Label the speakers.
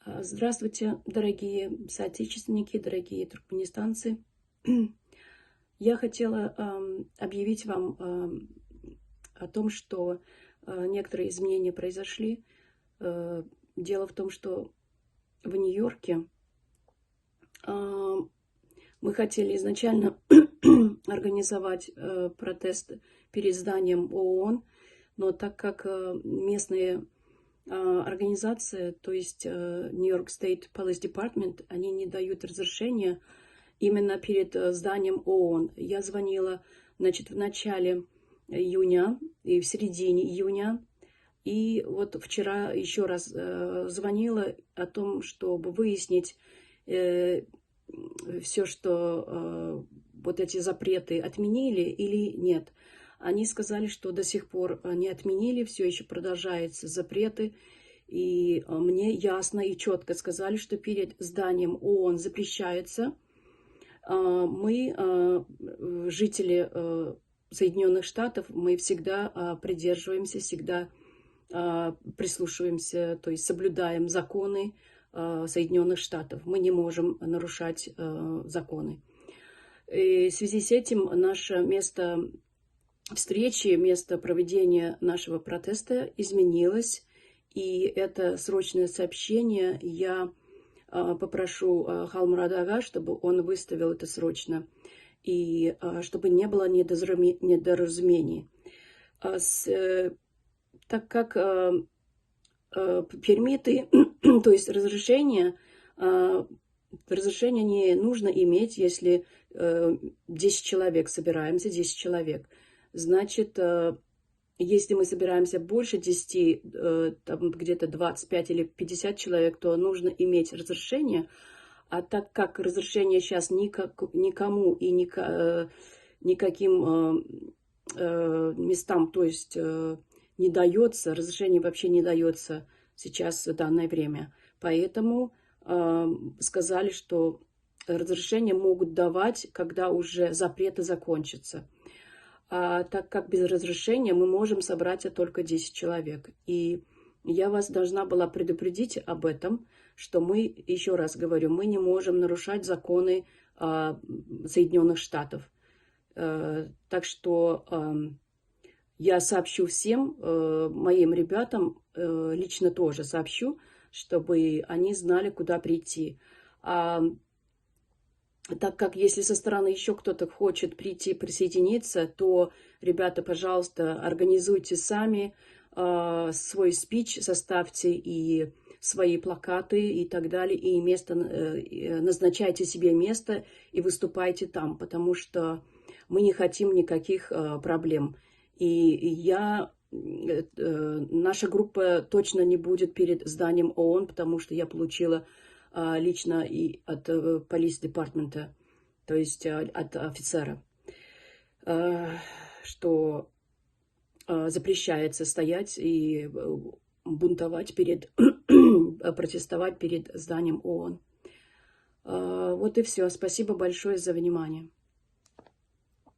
Speaker 1: Здравствуйте, дорогие соотечественники, дорогие туркменистанцы. Я хотела объявить вам о том, что некоторые изменения произошли. Дело в том, что в Нью-Йорке мы хотели изначально организовать протест перед зданием ООН, но так как местные организация, то есть New York State Police Department, они не дают разрешения именно перед зданием ООН. Я звонила, значит, в начале июня и в середине июня. И вот вчера еще раз звонила о том, чтобы выяснить все, что вот эти запреты отменили или нет. Они сказали, что до сих пор не отменили, все еще продолжаются запреты. И мне ясно и четко сказали, что перед зданием ООН запрещается. Мы, жители Соединенных Штатов, мы всегда придерживаемся, всегда прислушиваемся, то есть соблюдаем законы Соединенных Штатов. Мы не можем нарушать законы. И в связи с этим наше место встречи, место проведения нашего протеста изменилось. И это срочное сообщение. Я попрошу Халмурада Ага, чтобы он выставил это срочно. И чтобы не было недоразумений. Так как пермиты, то есть разрешение не нужно иметь, если 10 человек собираемся, 10 человек. Значит, если мы собираемся больше 10, там где-то 25 или 50 человек, то нужно иметь разрешение. А так как разрешение сейчас никому и никаким местам, то есть не дается, разрешение вообще не дается сейчас в данное время. Поэтому сказали, что разрешение могут давать, когда уже запреты закончатся. Так как без разрешения мы можем собрать только 10 человек. И я вас должна была предупредить об этом, что мы, еще раз говорю, мы не можем нарушать законы Соединенных Штатов. Так что я сообщу всем моим ребятам, лично тоже сообщу, чтобы они знали, куда прийти. Так как если со стороны еще кто-то хочет прийти, присоединиться, то, ребята, пожалуйста, организуйте сами свой спич, составьте и свои плакаты и так далее, и место, назначайте себе место и выступайте там, потому что мы не хотим никаких проблем. И наша группа точно не будет перед зданием ООН, потому что я получила лично и от Police Department, то есть от офицера, что запрещается стоять и бунтовать протестовать перед зданием ООН. Вот и все. Спасибо большое за внимание.